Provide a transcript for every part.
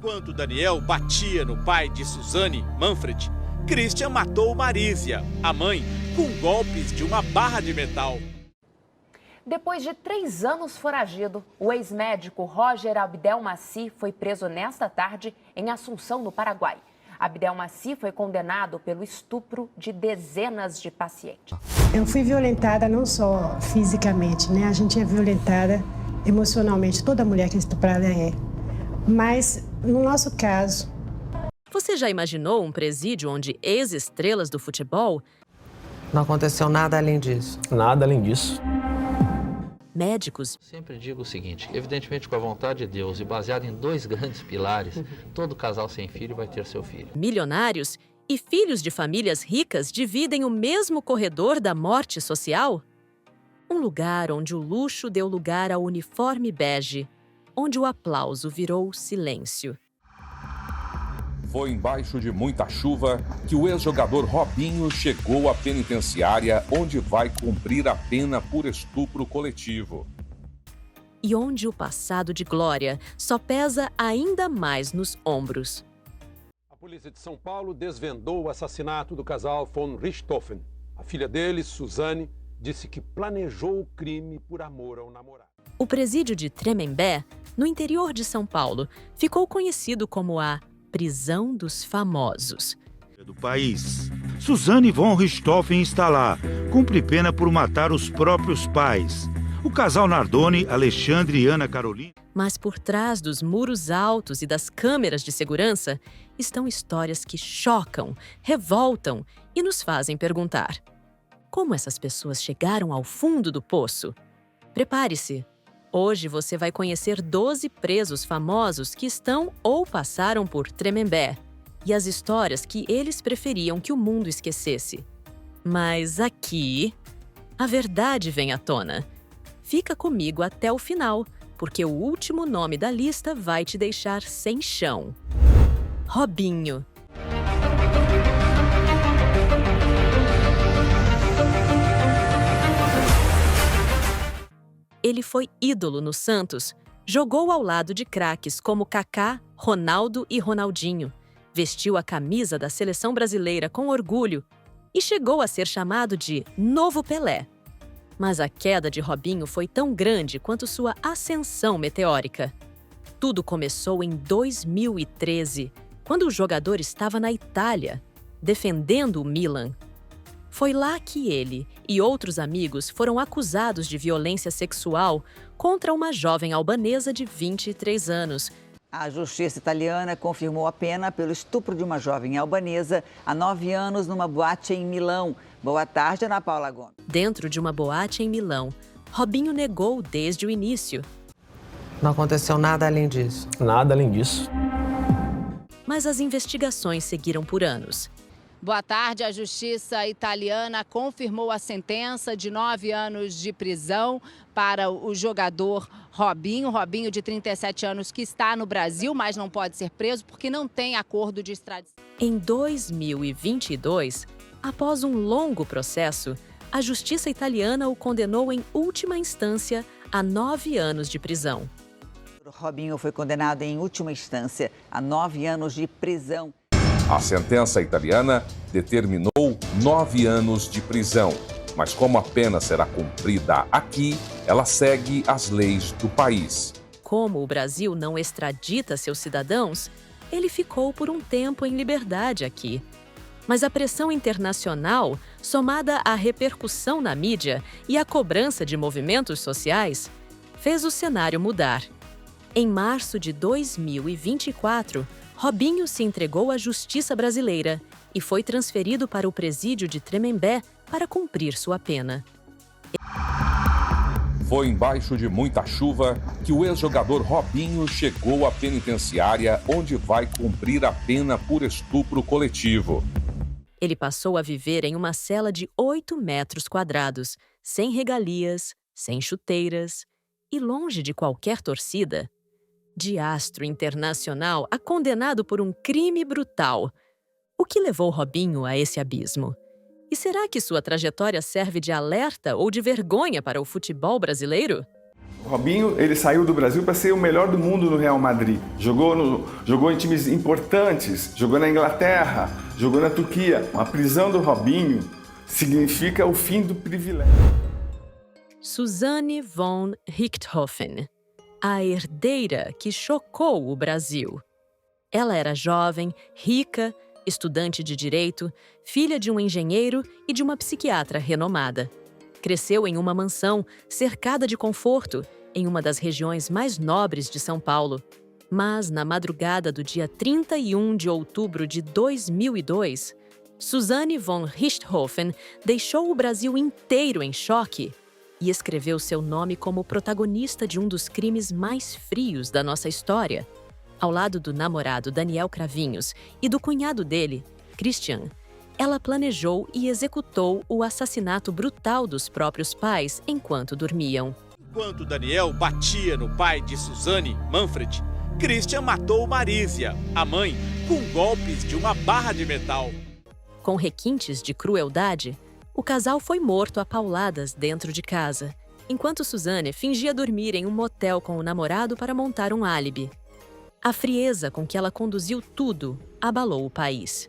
Enquanto Daniel batia no pai de Suzane, Manfred, Christian matou Marísia, a mãe, com golpes de uma barra de metal. Depois de 3 anos foragido, o ex-médico Roger Abdelmaci foi preso nesta tarde em Assunção, no Paraguai. Abdelmaci foi condenado pelo estupro de dezenas de pacientes. Eu fui violentada não só fisicamente, né? A gente é violentada emocionalmente, toda mulher que é estuprada é. Mas, no nosso caso... Você já imaginou um presídio onde ex-estrelas do futebol... Não aconteceu nada além disso. Nada além disso. Médicos... Sempre digo o seguinte, evidentemente com a vontade de Deus e baseado em 2 grandes pilares, todo casal sem filho vai ter seu filho. Milionários e filhos de famílias ricas dividem o mesmo corredor da morte social? Um lugar onde o luxo deu lugar ao uniforme bege, onde o aplauso virou silêncio. Foi embaixo de muita chuva que o ex-jogador Robinho chegou à penitenciária, onde vai cumprir a pena por estupro coletivo. E onde o passado de glória só pesa ainda mais nos ombros. A polícia de São Paulo desvendou o assassinato do casal von Richthofen. A filha deles, Suzane, disse que planejou o crime por amor ao namorado. O presídio de Tremembé, no interior de São Paulo, ficou conhecido como a prisão dos famosos. Do país. Suzane von Richthofen está lá, cumpre pena por matar os próprios pais. O casal Nardoni, Alexandre e Ana Carolina. Mas por trás dos muros altos e das câmeras de segurança estão histórias que chocam, revoltam e nos fazem perguntar: como essas pessoas chegaram ao fundo do poço? Prepare-se! Hoje você vai conhecer 12 presos famosos que estão ou passaram por Tremembé e as histórias que eles preferiam que o mundo esquecesse. Mas aqui, a verdade vem à tona. Fica comigo até o final, porque o último nome da lista vai te deixar sem chão. Robinho. Ele foi ídolo no Santos, jogou ao lado de craques como Kaká, Ronaldo e Ronaldinho, vestiu a camisa da seleção brasileira com orgulho e chegou a ser chamado de Novo Pelé. Mas a queda de Robinho foi tão grande quanto sua ascensão meteórica. Tudo começou em 2013, quando o jogador estava na Itália, defendendo o Milan. Foi lá que ele e outros amigos foram acusados de violência sexual contra uma jovem albanesa de 23 anos. A justiça italiana confirmou a pena pelo estupro de uma jovem albanesa há 9 anos numa boate em Milão. Boa tarde, Ana Paula Gomes. Dentro de uma boate em Milão, Robinho negou desde o início. Não aconteceu nada além disso. Nada além disso. Mas as investigações seguiram por anos. Boa tarde. A justiça italiana confirmou a sentença de 9 anos de prisão para o jogador Robinho. Robinho, de 37 anos, que está no Brasil, mas não pode ser preso porque não tem acordo de extradição. Em 2022, após um longo processo, a justiça italiana o condenou em última instância a 9 anos de prisão. Robinho foi condenado em última instância a 9 anos de prisão. A sentença italiana determinou 9 anos de prisão, mas como a pena será cumprida aqui, ela segue as leis do país. Como o Brasil não extradita seus cidadãos, ele ficou por um tempo em liberdade aqui. Mas a pressão internacional, somada à repercussão na mídia e à cobrança de movimentos sociais, fez o cenário mudar. Em março de 2024, Robinho se entregou à justiça brasileira e foi transferido para o presídio de Tremembé para cumprir sua pena. Foi embaixo de muita chuva que o ex-jogador Robinho chegou à penitenciária, onde vai cumprir a pena por estupro coletivo. Ele passou a viver em uma cela de 8 metros quadrados, sem regalias, sem chuteiras e longe de qualquer torcida. De astro internacional a condenado por um crime brutal. O que levou Robinho a esse abismo? E será que sua trajetória serve de alerta ou de vergonha para o futebol brasileiro? O Robinho, ele saiu do Brasil para ser o melhor do mundo no Real Madrid. Jogou em times importantes, jogou na Inglaterra, jogou na Turquia. A prisão do Robinho significa o fim do privilégio. Suzanne von Richthofen, a herdeira que chocou o Brasil. Ela era jovem, rica, estudante de direito, filha de um engenheiro e de uma psiquiatra renomada. Cresceu em uma mansão, cercada de conforto, em uma das regiões mais nobres de São Paulo. Mas, na madrugada do dia 31 de outubro de 2002, Suzanne von Richthofen deixou o Brasil inteiro em choque e escreveu seu nome como protagonista de um dos crimes mais frios da nossa história. Ao lado do namorado Daniel Cravinhos e do cunhado dele, Christian, ela planejou e executou o assassinato brutal dos próprios pais enquanto dormiam. Enquanto Daniel batia no pai de Suzanne, Manfred, Christian matou Marísia, a mãe, com golpes de uma barra de metal. Com requintes de crueldade, o casal foi morto a pauladas dentro de casa, enquanto Suzanne fingia dormir em um motel com o namorado para montar um álibi. A frieza com que ela conduziu tudo abalou o país.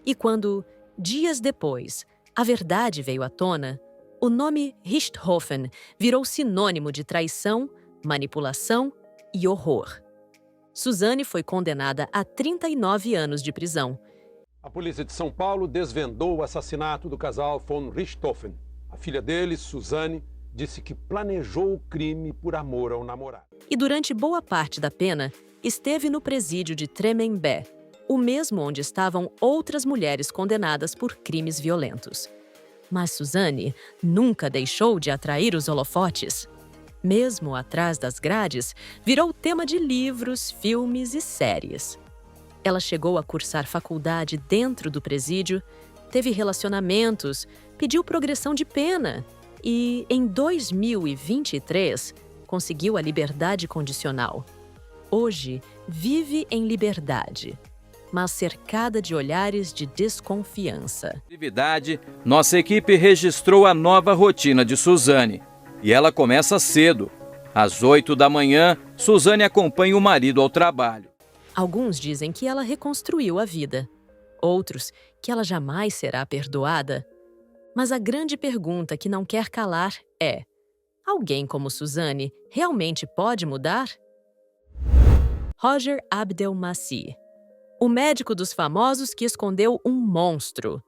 E quando, dias depois, a verdade veio à tona, o nome Richthofen virou sinônimo de traição, manipulação e horror. Suzanne foi condenada a 39 anos de prisão. A polícia de São Paulo desvendou o assassinato do casal von Richthofen. A filha deles, Suzanne, disse que planejou o crime por amor ao namorado. E durante boa parte da pena, esteve no presídio de Tremembé, o mesmo onde estavam outras mulheres condenadas por crimes violentos. Mas Suzanne nunca deixou de atrair os holofotes. Mesmo atrás das grades, virou tema de livros, filmes e séries. Ela chegou a cursar faculdade dentro do presídio, teve relacionamentos, pediu progressão de pena e, em 2023, conseguiu a liberdade condicional. Hoje, vive em liberdade, mas cercada de olhares de desconfiança. Nossa equipe registrou a nova rotina de Suzanne. E ela começa cedo. Às 8 da manhã, Suzanne acompanha o marido ao trabalho. Alguns dizem que ela reconstruiu a vida. Outros, que ela jamais será perdoada. Mas a grande pergunta que não quer calar é: alguém como Suzanne realmente pode mudar? Roger Abdelmaci, o médico dos famosos que escondeu um monstro.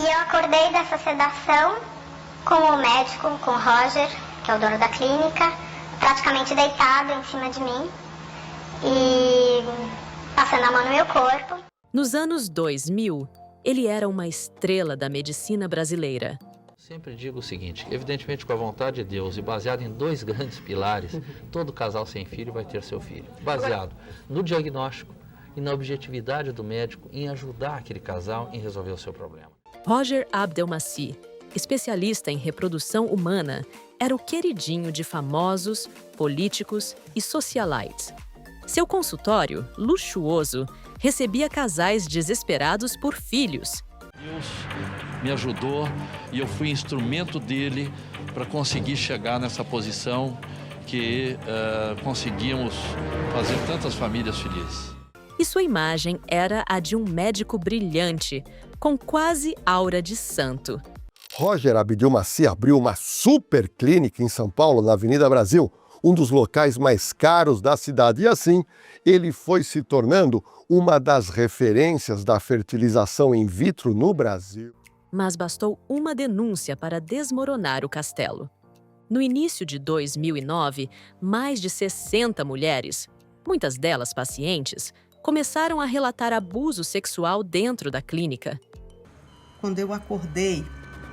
E eu acordei dessa sedação com o médico, com o Roger, que é o dono da clínica, praticamente deitado em cima de mim e passando a mão no meu corpo. Nos anos 2000, ele era uma estrela da medicina brasileira. Sempre digo o seguinte, evidentemente com a vontade de Deus e baseado em dois grandes pilares, todo casal sem filho vai ter seu filho. Baseado no diagnóstico e na objetividade do médico em ajudar aquele casal em resolver o seu problema. Roger Abdelmaci, especialista em reprodução humana, era o queridinho de famosos, políticos e socialites. Seu consultório, luxuoso, recebia casais desesperados por filhos. Deus me ajudou e eu fui instrumento dele para conseguir chegar nessa posição que conseguimos fazer tantas famílias felizes. E sua imagem era a de um médico brilhante, com quase aura de santo. Roger Abdelmaci abriu uma super clínica em São Paulo, na Avenida Brasil, um dos locais mais caros da cidade. E assim, ele foi se tornando uma das referências da fertilização in vitro no Brasil. Mas bastou uma denúncia para desmoronar o castelo. No início de 2009, mais de 60 mulheres, muitas delas pacientes, começaram a relatar abuso sexual dentro da clínica. Quando eu acordei,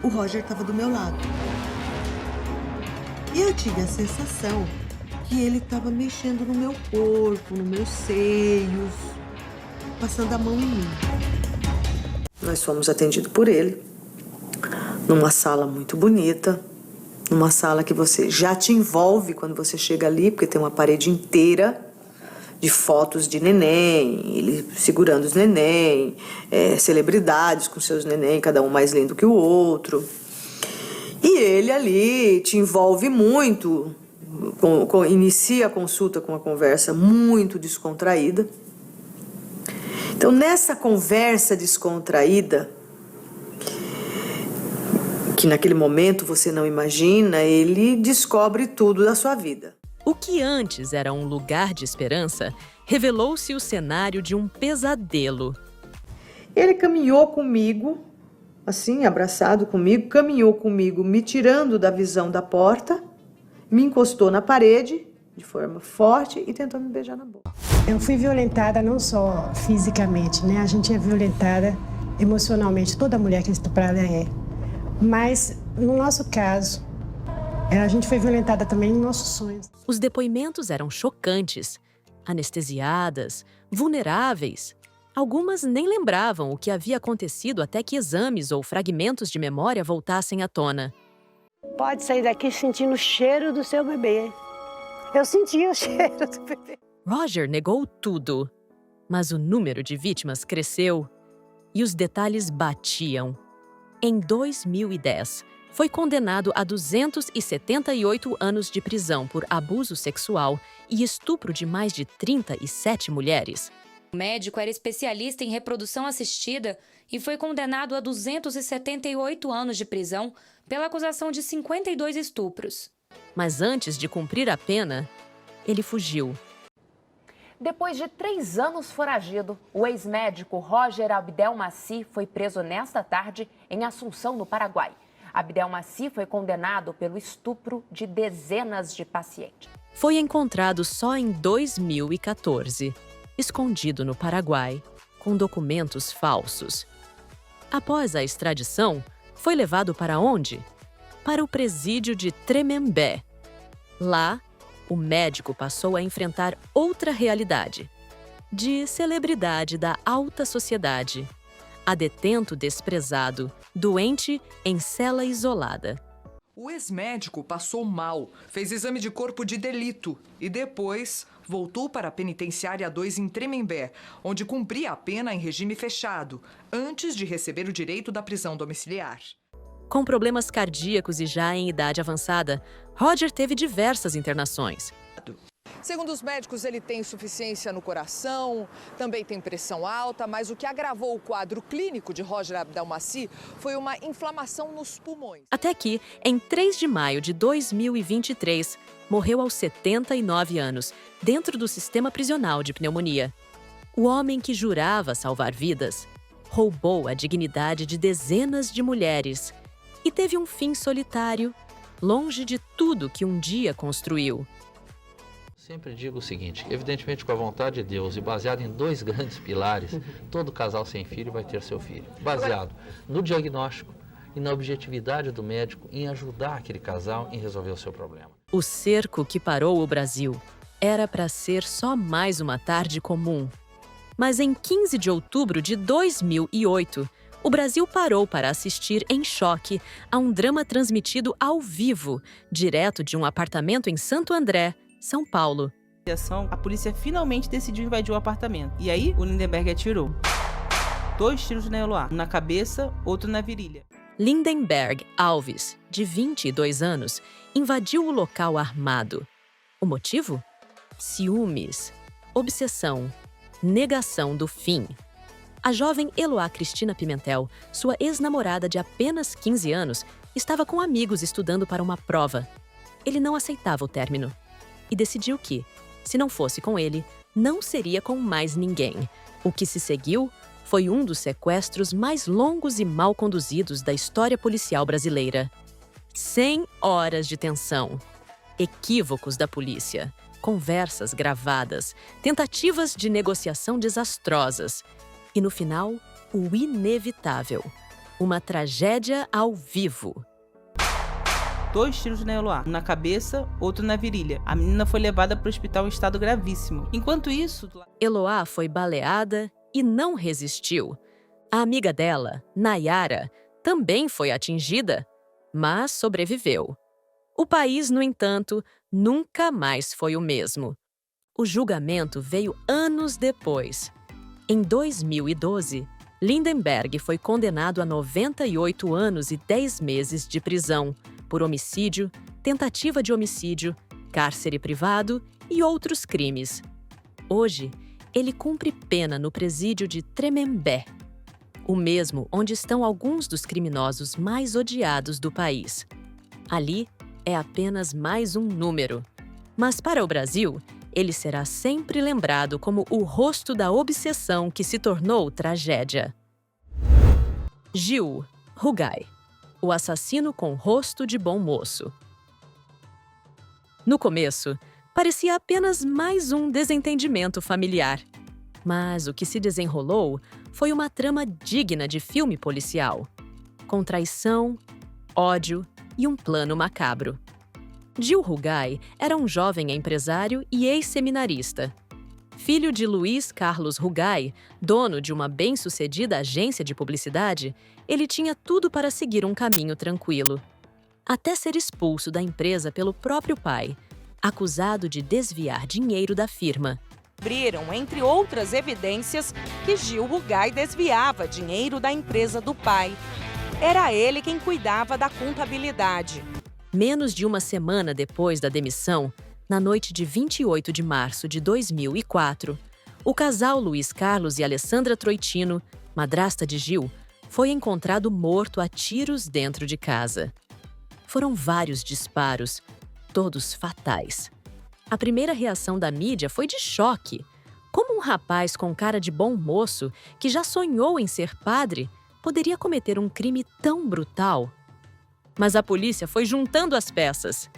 o Roger estava do meu lado. E eu tive a sensação que ele estava mexendo no meu corpo, nos meus seios, passando a mão em mim. Nós fomos atendidos por ele, numa sala muito bonita, numa sala que você já te envolve quando você chega ali, porque tem uma parede inteira de fotos de neném, ele segurando os neném, celebridades com seus neném, cada um mais lindo que o outro. E ele ali te envolve muito, inicia a consulta com uma conversa muito descontraída. Então, nessa conversa descontraída, que naquele momento você não imagina, ele descobre tudo da sua vida. O que antes era um lugar de esperança, revelou-se o cenário de um pesadelo. Ele caminhou comigo, assim, abraçado comigo, caminhou comigo, me tirando da visão da porta, me encostou na parede de forma forte e tentou me beijar na boca. Eu fui violentada não só fisicamente, né? A gente é violentada emocionalmente, toda mulher que é estuprada é. Mas, no nosso caso, a gente foi violentada também nos nossos sonhos. Os depoimentos eram chocantes, anestesiadas, vulneráveis. Algumas nem lembravam o que havia acontecido até que exames ou fragmentos de memória voltassem à tona. Pode sair daqui sentindo o cheiro do seu bebê. Eu senti o cheiro do bebê. Roger negou tudo, mas o número de vítimas cresceu e os detalhes batiam. Em 2010, foi condenado a 278 anos de prisão por abuso sexual e estupro de mais de 37 mulheres. O médico era especialista em reprodução assistida e foi condenado a 278 anos de prisão pela acusação de 52 estupros. Mas antes de cumprir a pena, ele fugiu. Depois de 3 anos foragido, o ex-médico Roger Abdelmaci foi preso nesta tarde em Assunção, no Paraguai. Abdelmaci foi condenado pelo estupro de dezenas de pacientes. Foi encontrado só em 2014, escondido no Paraguai, com documentos falsos. Após a extradição, foi levado para onde? Para o presídio de Tremembé. Lá, o médico passou a enfrentar outra realidade, de celebridade da alta sociedade, a detento desprezado, doente em cela isolada. O ex-médico passou mal, fez exame de corpo de delito e depois voltou para a penitenciária 2 em Tremembé, onde cumpria a pena em regime fechado, antes de receber o direito da prisão domiciliar. Com problemas cardíacos e já em idade avançada, Roger teve diversas internações. Segundo os médicos, ele tem insuficiência no coração, também tem pressão alta, mas o que agravou o quadro clínico de Roger Abdelmaci foi uma inflamação nos pulmões. Até que, em 3 de maio de 2023, morreu aos 79 anos, dentro do sistema prisional de pneumonia. O homem que jurava salvar vidas roubou a dignidade de dezenas de mulheres e teve um fim solitário, longe de tudo que um dia construiu. Sempre digo o seguinte, evidentemente com a vontade de Deus e baseado em 2 grandes pilares, todo casal sem filho vai ter seu filho. Baseado no diagnóstico e na objetividade do médico em ajudar aquele casal em resolver o seu problema. O cerco que parou o Brasil era para ser só mais uma tarde comum. Mas em 15 de outubro de 2008, o Brasil parou para assistir em choque a um drama transmitido ao vivo, direto de um apartamento em Santo André, São Paulo. A polícia finalmente decidiu invadir o apartamento. E aí, o Lindenberg atirou. 2 tiros na Eloá, um na cabeça, outro na virilha. Lindenberg Alves, de 22 anos, invadiu o local armado. O motivo? Ciúmes, obsessão, negação do fim. A jovem Eloá Cristina Pimentel, sua ex-namorada de apenas 15 anos, estava com amigos estudando para uma prova. Ele não aceitava o término e decidiu que, se não fosse com ele, não seria com mais ninguém. O que se seguiu foi um dos sequestros mais longos e mal conduzidos da história policial brasileira. 100 horas de tensão, equívocos da polícia, conversas gravadas, tentativas de negociação desastrosas e, no final, o inevitável, uma tragédia ao vivo. 2 tiros na Eloá, um na cabeça, outro na virilha. A menina foi levada para o hospital em estado gravíssimo. Enquanto isso... Eloá foi baleada e não resistiu. A amiga dela, Nayara, também foi atingida, mas sobreviveu. O país, no entanto, nunca mais foi o mesmo. O julgamento veio anos depois. Em 2012, Lindenberg foi condenado a 98 anos e 10 meses de prisão por homicídio, tentativa de homicídio, cárcere privado e outros crimes. Hoje, ele cumpre pena no presídio de Tremembé, o mesmo onde estão alguns dos criminosos mais odiados do país. Ali é apenas mais um número. Mas para o Brasil, ele será sempre lembrado como o rosto da obsessão que se tornou tragédia. Gil Rugai, o assassino com rosto de bom moço. No começo, parecia apenas mais um desentendimento familiar. Mas o que se desenrolou foi uma trama digna de filme policial, com traição, ódio e um plano macabro. Gil Rugai era um jovem empresário e ex-seminarista. Filho de Luiz Carlos Rugai, dono de uma bem-sucedida agência de publicidade, ele tinha tudo para seguir um caminho tranquilo. Até ser expulso da empresa pelo próprio pai, acusado de desviar dinheiro da firma. Descobriram, entre outras evidências, que Gil Rugai desviava dinheiro da empresa do pai. Era ele quem cuidava da contabilidade. Menos de uma semana depois da demissão, na noite de 28 de março de 2004, o casal Luiz Carlos e Alessandra Troitino, madrasta de Gil, foi encontrado morto a tiros dentro de casa. Foram vários disparos, todos fatais. A primeira reação da mídia foi de choque. Como um rapaz com cara de bom moço, que já sonhou em ser padre, poderia cometer um crime tão brutal? Mas a polícia foi juntando as peças.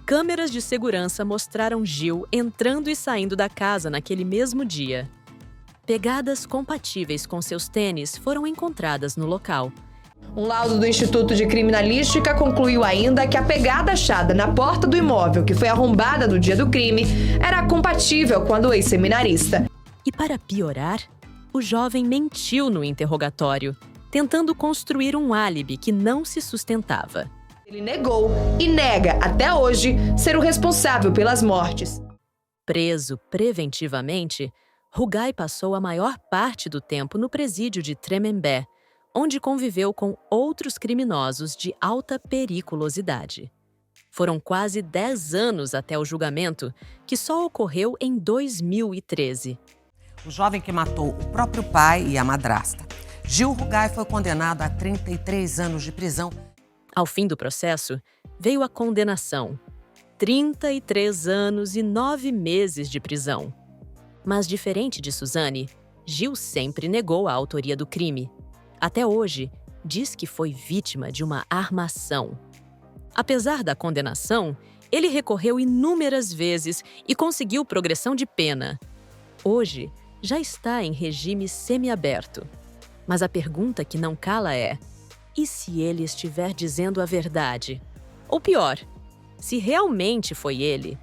Câmeras de segurança mostraram Gil entrando e saindo da casa naquele mesmo dia. Pegadas compatíveis com seus tênis foram encontradas no local. Um laudo do Instituto de Criminalística concluiu ainda que a pegada achada na porta do imóvel que foi arrombada no dia do crime era compatível com a do ex-seminarista. E para piorar, o jovem mentiu no interrogatório, tentando construir um álibi que não se sustentava. Ele negou e nega até hoje ser o responsável pelas mortes. Preso preventivamente, Rugai passou a maior parte do tempo no presídio de Tremembé, onde conviveu com outros criminosos de alta periculosidade. Foram quase 10 anos até o julgamento, que só ocorreu em 2013. O jovem que matou o próprio pai e a madrasta. Gil Rugai foi condenado a 33 anos de prisão. Ao fim do processo, veio a condenação. 33 anos e 9 meses de prisão. Mas, diferente de Suzane, Gil sempre negou a autoria do crime. Até hoje, diz que foi vítima de uma armação. Apesar da condenação, ele recorreu inúmeras vezes e conseguiu progressão de pena. Hoje, já está em regime semiaberto. Mas a pergunta que não cala é: e se ele estiver dizendo a verdade? Ou pior, se realmente foi ele?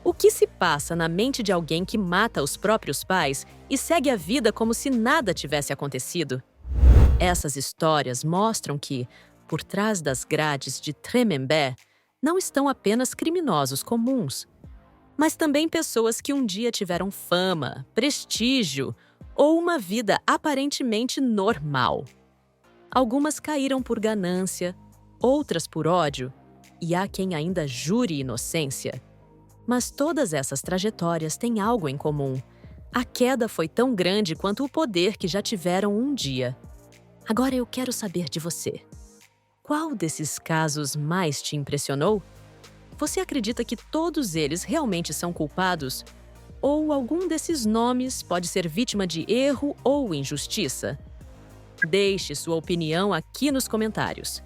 O que se passa na mente de alguém que mata os próprios pais e segue a vida como se nada tivesse acontecido? Essas histórias mostram que, por trás das grades de Tremembé, não estão apenas criminosos comuns, mas também pessoas que um dia tiveram fama, prestígio ou uma vida aparentemente normal. Algumas caíram por ganância, outras por ódio, e há quem ainda jure inocência. Mas todas essas trajetórias têm algo em comum. A queda foi tão grande quanto o poder que já tiveram um dia. Agora eu quero saber de você. Qual desses casos mais te impressionou? Você acredita que todos eles realmente são culpados? Ou algum desses nomes pode ser vítima de erro ou injustiça? Deixe sua opinião aqui nos comentários.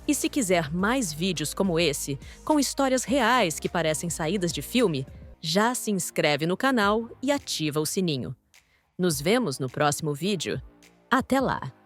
E se quiser mais vídeos como esse, com histórias reais que parecem saídas de filme, já se inscreve no canal e ativa o sininho. Nos vemos no próximo vídeo. Até lá!